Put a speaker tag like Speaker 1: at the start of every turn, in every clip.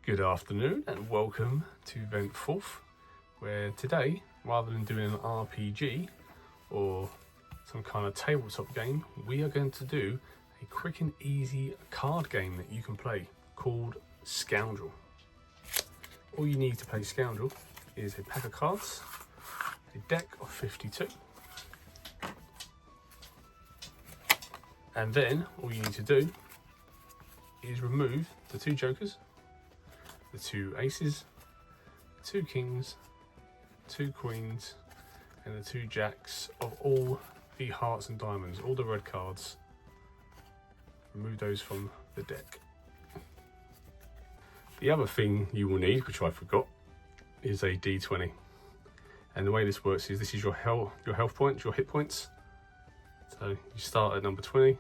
Speaker 1: Good afternoon and welcome to Vent Forth, where today, rather than doing an RPG or some kind of tabletop game, we are going to do a quick and easy card game that you can play called Scoundrel. All you need to play Scoundrel is a pack of cards, a deck of 52, and then all you need to do is remove the two jokers, the two aces, the two kings, two queens, and the two jacks of all the hearts and diamonds, all the red cards. Remove those from the deck. The other thing you will need, which I forgot, is a d20. And the way this works is this is your health points, your hit points. So you start at number 20.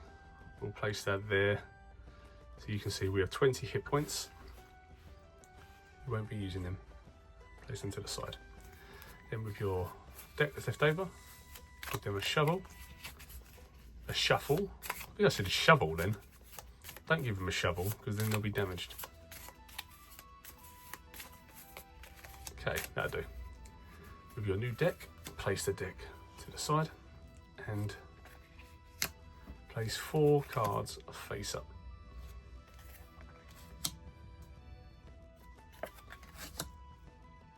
Speaker 1: We'll place that there. So you can see we have 20 hit points. You won't be using them. Place them to the side. Then with your deck that's left over, give them a shuffle. I think I said a shovel then. Don't give them a shovel because then they'll be damaged. Okay, that'll do. With your new deck, place the deck to the side and place 4 cards face up.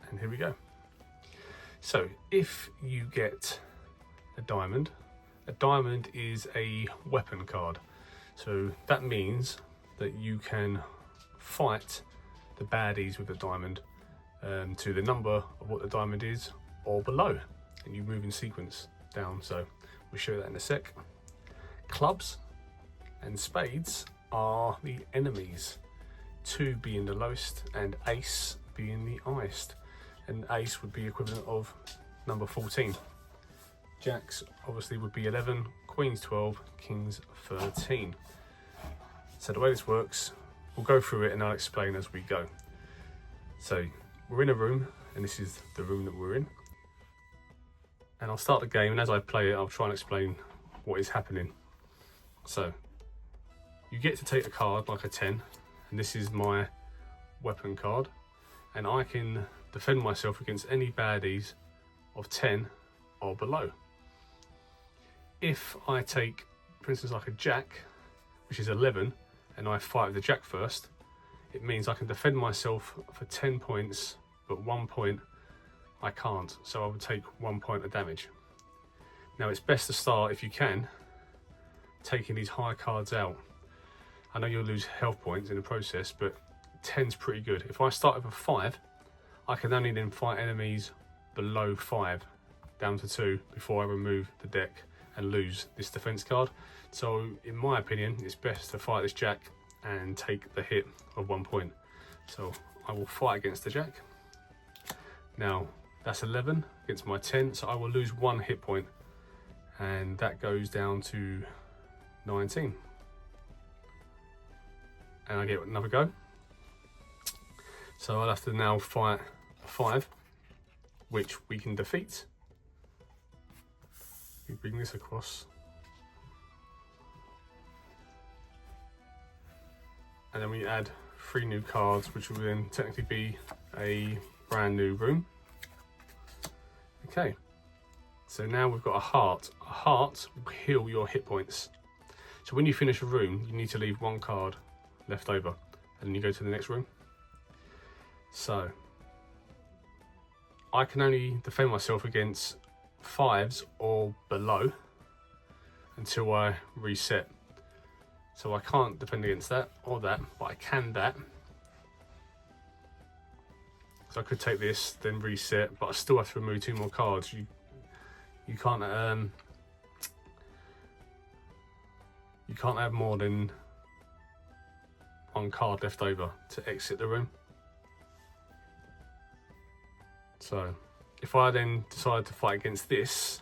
Speaker 1: And here we go. So if you get a diamond is a weapon card. So that means that you can fight the baddies with the diamond to the number of what the diamond is or below, and you move in sequence down. So we'll show you that in a sec. Clubs and spades are the enemies, 2 being the lowest and ace being the highest. And ace would be equivalent of number 14. Jacks obviously would be 11, queens 12, kings 13. So the way this works, we'll go through it and I'll explain as we go. So we're in a room, and this is the room that we're in. And I'll start the game, and as I play it, I'll try and explain what is happening. So you get to take a card like a 10, and this is my weapon card, and I can defend myself against any baddies of 10 or below. If I take, for instance, like a jack, which is 11, and I fight with the jack first, it means I can defend myself for 10 points, but 1 point I can't, so I would take 1 point of damage. Now it's best to start, if you can, taking these high cards out. I know you'll lose health points in the process, but 10's pretty good. If I start with a 5, I can only then fight enemies below 5 down to 2 before I remove the deck and lose this defense card. So in my opinion, it's best to fight this jack and take the hit of 1 point. So I will fight against the jack. Now that's 11 against my 10, so I will lose 1 hit point, and that goes down to 19. And I get another go. So I'll have to now fight a 5, which we can defeat. We bring this across. And then we add 3 new cards, which will then technically be a brand new room. Okay, so now we've got a heart. A heart will heal your hit points. So when you finish a room, you need to leave 1 card left over, and then you go to the next room. So I can only defend myself against 5s or below until I reset. So I can't defend against that or that, but I can that. So I could take this, then reset, but I still have to remove 2 more cards. You can't have more than 1 card left over to exit the room. So if I then decide to fight against this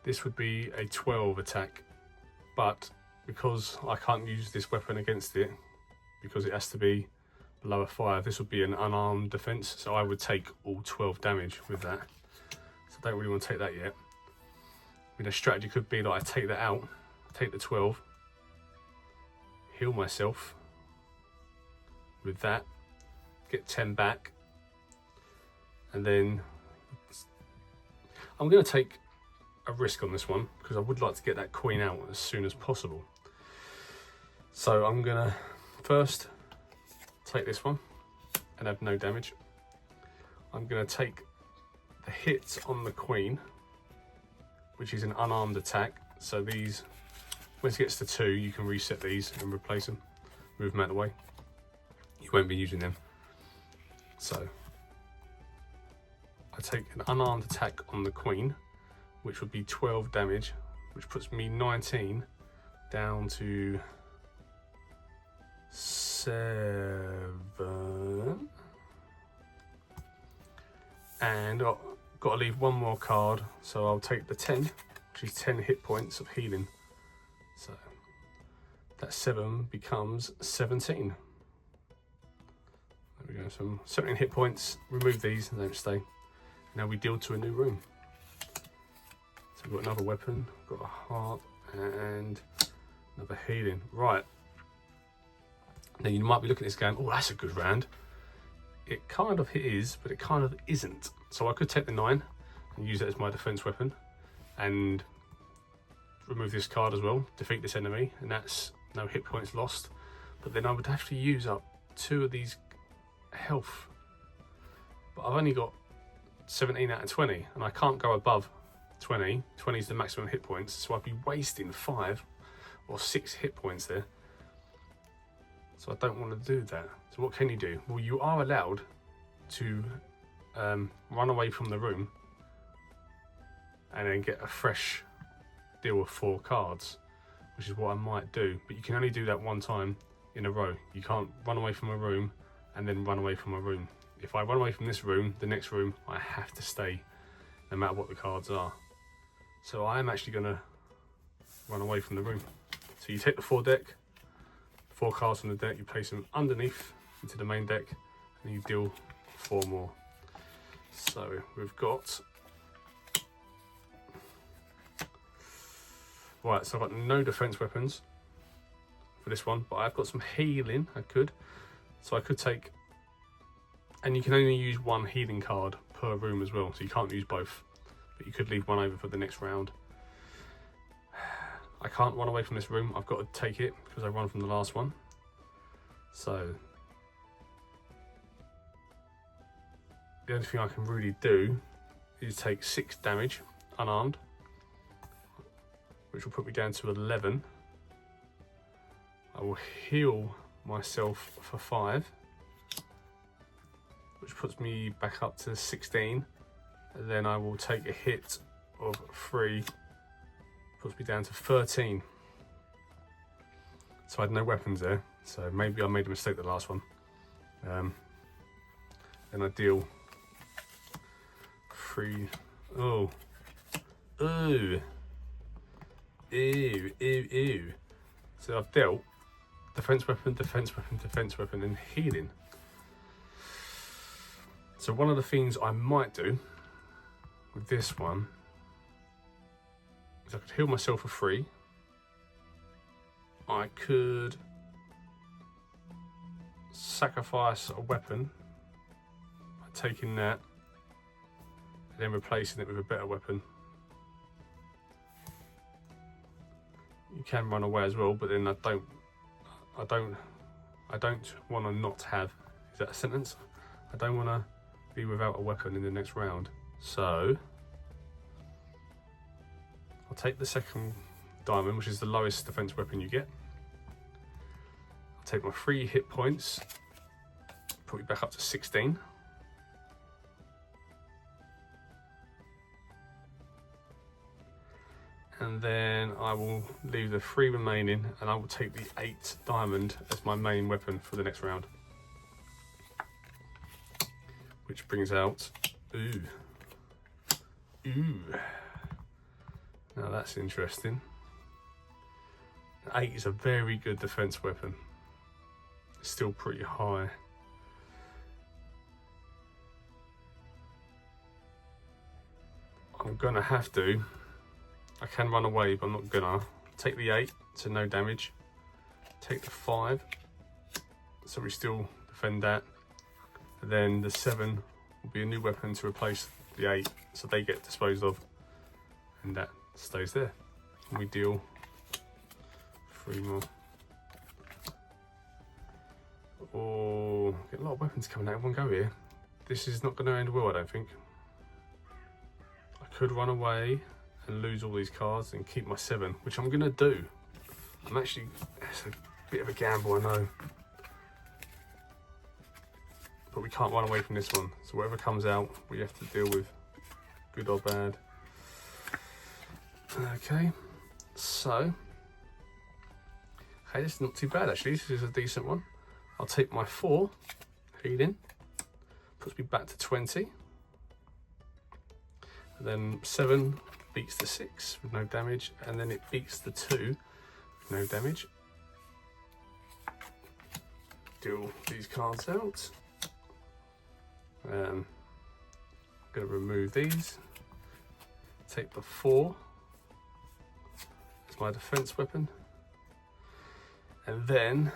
Speaker 1: would be a 12 attack, but because I can't use this weapon against it, because it has to be below a 5, this would be an unarmed defense, so I would take all 12 damage with that. So I don't really want to take that yet. I mean, a strategy could be that I take that out, take the 12, heal myself, with that, get 10 back, and then I'm going to take a risk on this one because I would like to get that queen out as soon as possible. So I'm going to first take this one and have no damage. I'm going to take the hit on the queen, which is an unarmed attack. So these, when it gets to 2, you can reset these and replace them, move them out of the way. You won't be using them. So I take an unarmed attack on the queen, which would be 12 damage, which puts me 19 down to 7. And I've got to leave one more card, so I'll take the 10, which is 10 hit points of healing. So that 7 becomes 17. There we go, so 17 hit points, remove these, they don't stay. Now we deal to a new room. So we've got another weapon, we've got a heart, and another healing. Right. Now you might be looking at this going, oh, that's a good round. It kind of is, but it kind of isn't. So I could take the 9 and use it as my defense weapon and remove this card as well, defeat this enemy, and that's no hit points lost. But then I would have to use up 2 of these health. But I've only got 17 out of 20, and I can't go above 20. 20 is the maximum hit points, so I'd be wasting 5 or 6 hit points there. So I don't want to do that. So what can you do? Well, you are allowed to run away from the room and then get a fresh deal of 4 cards, which is what I might do. But you can only do that one time in a row. You can't run away from a room and then run away from a room. If I run away from this room, the next room, I have to stay no matter what the cards are. So I am actually going to run away from the room. So you take the 4 deck, 4 cards from the deck, you place them underneath into the main deck, and you deal 4 more. So we've got, right, so I've got no defense weapons for this one, but I've got some healing. So I could take, and you can only use 1 healing card per room as well, so you can't use both, but you could leave 1 over for the next round. I can't run away from this room, I've got to take it because I run from the last one. So the only thing I can really do is take 6 damage unarmed, which will put me down to 11. I will heal myself for 5, which puts me back up to 16. And then I will take a hit of 3, puts me down to 13. So I had no weapons there, so maybe I made a mistake the last one. Then I deal 3. Oh, ooh, ew, ew, ew. So I've dealt defense weapon, defense weapon, defense weapon, and healing. So one of the things I might do with this one is I could heal myself for 3. I could sacrifice a weapon by taking that and then replacing it with a better weapon. You can run away as well, but then I don't want to not have, is that a sentence? I don't want to be without a weapon in the next round. So I'll take the second diamond, which is the lowest defense weapon you get. I'll take my 3 hit points, put me back up to 16. And then I will leave the 3 remaining, and I will take the 8 diamond as my main weapon for the next round. Which brings out, ooh. Now that's interesting. 8 is a very good defense weapon. It's still pretty high. I'm gonna have to, I can run away, but I'm not gonna. Take the 8, so no damage. Take the 5, so we still defend that. And then the 7 will be a new weapon to replace the 8, so they get disposed of, and that stays there. And we deal 3 more. Oh, get a lot of weapons coming out in one go here. This is not going to end well, I don't think. I could run away and lose all these cards and keep my 7, which I'm going to do. It's a bit of a gamble, I know. But we can't run away from this one. So whatever comes out, we have to deal with, good or bad. Okay, so. Hey, this is not too bad actually. This is a decent one. I'll take my 4 healing, puts me back to 20. And then 7 beats the 6 with no damage, and then it beats the 2 with no damage. Deal these cards out. I'm going to remove these. Take the 4 as my defense weapon. And then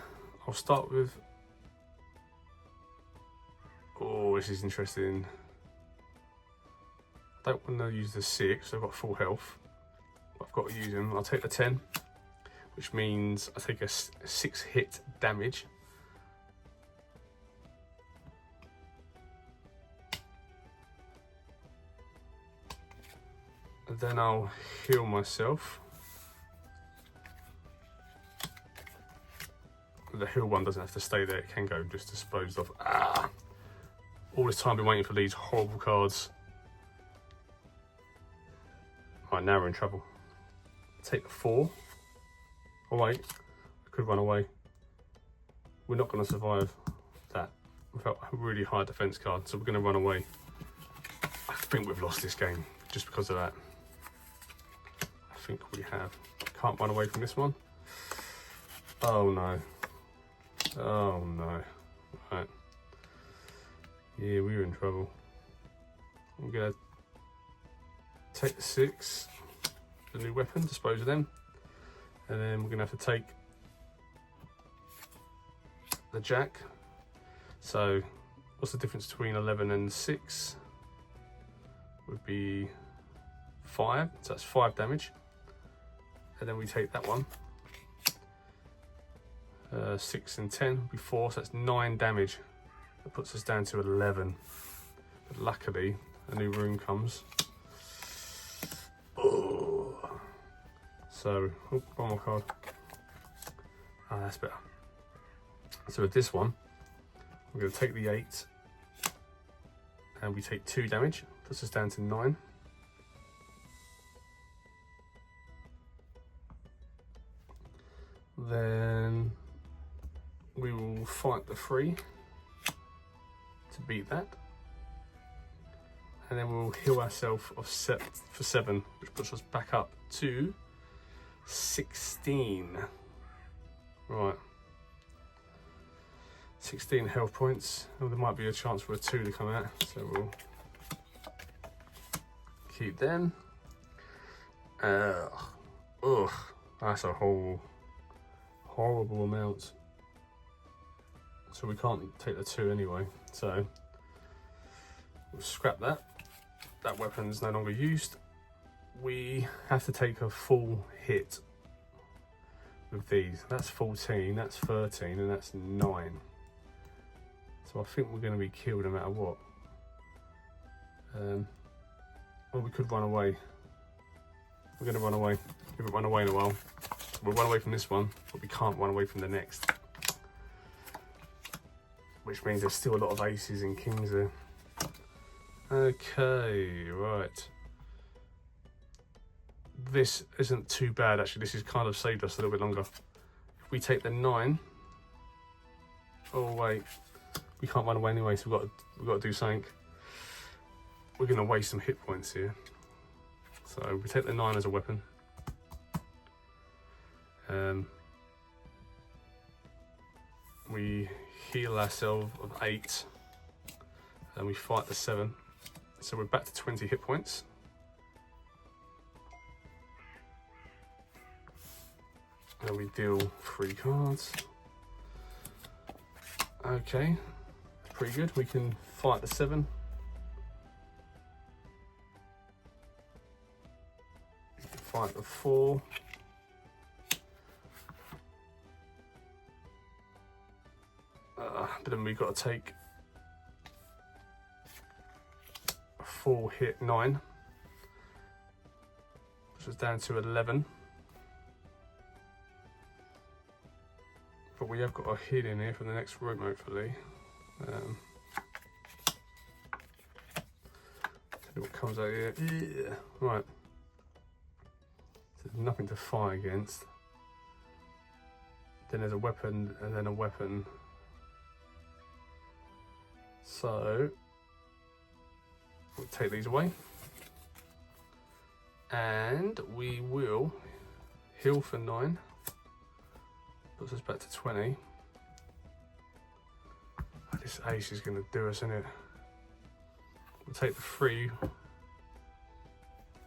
Speaker 1: I'll start with, oh, this is interesting. I don't want to use the 6, I've got full health. I've got to use them. I'll take the 10, which means I take a 6 hit damage. And then I'll heal myself. The heal one doesn't have to stay there, it can go just disposed of. Ah! All this time I've been waiting for these horrible cards. Right, now we're in trouble. Take the 4. Oh wait, I could run away. We're not going to survive that without a really high defense card, so we're going to run away. I think we've lost this game just because of that. I think we have. Can't run away from this one. Oh no. Oh no. Right. Yeah, we're in trouble. I'm gonna take the 6, the new weapon, dispose of them. And then we're gonna have to take the jack. So what's the difference between 11 and 6? Would be 5, so that's 5 damage. And then we take that one. 6 and 10 would be 4, so that's 9 damage. That puts us down to 11. But luckily, a new rune comes. Oh. So, oh, one more card. Ah, that's better. So with this one, we're going to take the 8, and we take 2 damage. Puts us down to 9. Then we will fight the 3 to beat that, and then we'll heal ourselves for 7, which puts us back up to 16. Right, 16 health points. Oh, there might be a chance for a 2 to come out, so we'll keep them. Ugh, that's a horrible amount. So we can't take the 2 anyway, so we'll scrap that. That weapon's no longer used. We have to take a full hit with these. That's 14, that's 13, and that's 9. So I think we're going to be killed no matter what. Or we could run away. We're going to run away. We haven't run away in a while. We'll run away from this one, but we can't run away from the next. Which means there's still a lot of aces and kings there. Okay, right. This isn't too bad actually. This has kind of saved us a little bit longer. If we take the 9, oh wait, we can't run away anyway, so we've got to do something. We're going to waste some hit points here. So we take the 9 as a weapon. We heal ourselves of 8, and we fight the 7. So we're back to 20 hit points. And we deal 3 cards. Okay, pretty good. We can fight the 7. We can fight the 4. But then we've got to take a 4 hit 9, which is down to 11. But we have got a hit in here for the next room, hopefully. See what comes out here. Yeah. Right. So there's nothing to fight against. Then there's a weapon and then a weapon. So we'll take these away. And we will heal for 9. Puts us back to 20. This ace is going to do us, isn't it? We'll take the 3,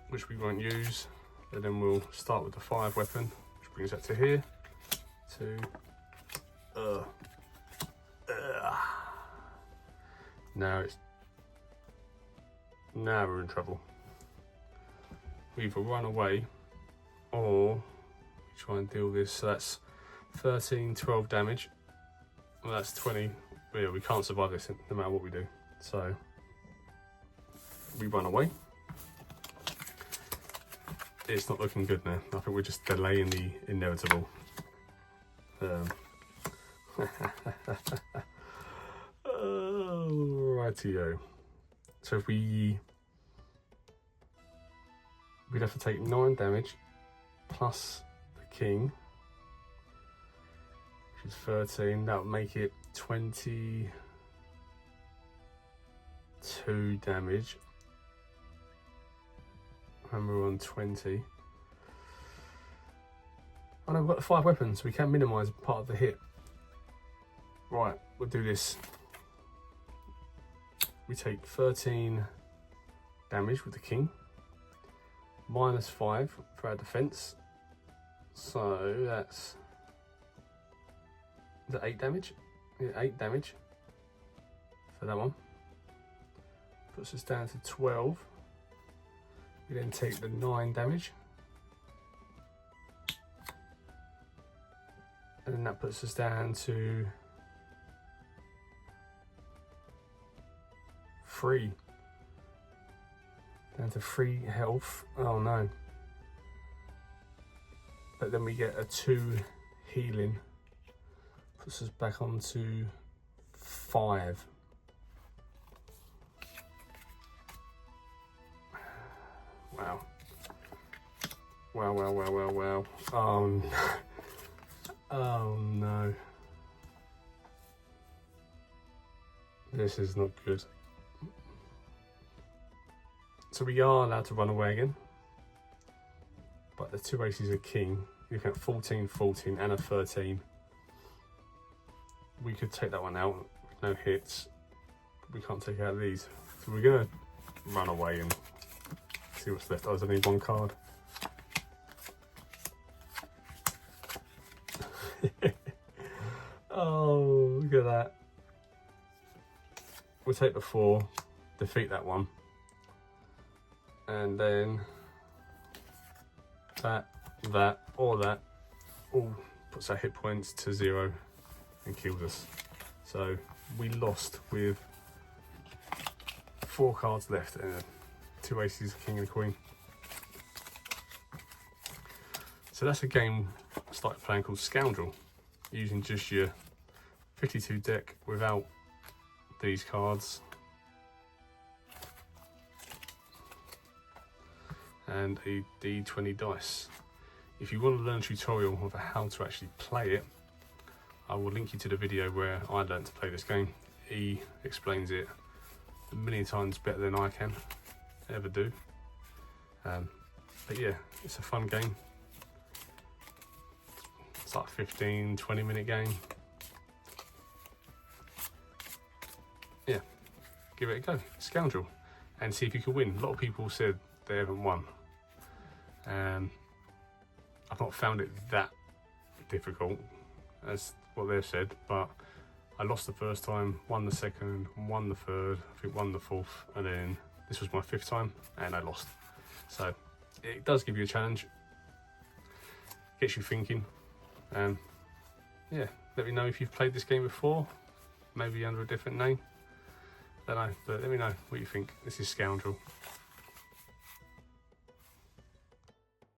Speaker 1: which we won't use, and then we'll start with the 5 weapon, which brings that to here. Now we're in trouble. We either run away or try and deal this. So that's 13, 12 damage. Well, that's 20. But yeah, we can't survive this no matter what we do. So we run away. It's not looking good now. I think we're just delaying the inevitable. Rightio. So if we'd have to take 9 damage plus the king, which is 13. That would make it 22 damage. And we're on 20. Oh no, we've got the 5 weapons, so we can minimise part of the hit. Right, we'll do this. We take 13 damage with the king, -5 for our defense. So that's 8 damage. Yeah, 8 damage for that one. Puts us down to 12. We then take the 9 damage. And then that puts us down to 3. Down to 3 health. Oh no. But then we get a 2 healing. Puts us back on to 5. Wow. Wow. Oh no. Oh no. This is not good. So we are allowed to run away again. But the 2 aces are king. You've got 14, 14 and a 13. We could take that one out with no hits. But we can't take out these. So we're gonna run away and see what's left. Oh, there's only 1 card. Oh, look at that. We'll take the 4, defeat that one. And then that, or that, all puts our hit points to 0 and kills us. So we lost with 4 cards left and 2 aces, king and queen. So that's a game I started playing called Scoundrel, using just your 52 deck without these cards. And a D20 dice. If you want to learn a tutorial of how to actually play it, I will link you to the video where I learned to play this game. He explains it a million times better than I can ever do. But yeah, it's a fun game. It's like a 15-20 minute game. Yeah, give it a go. Scoundrel, and see if you can win. A lot of people said they haven't won. I've not found it that difficult as what they've said, but I lost the first time, won the second, won the third, I think won the fourth, and then this was my 5th time and I lost. So it does give you a challenge, gets you thinking. Yeah, let me know if you've played this game before, maybe under a different name. Don't know, but let me know what you think. This is Scoundrel.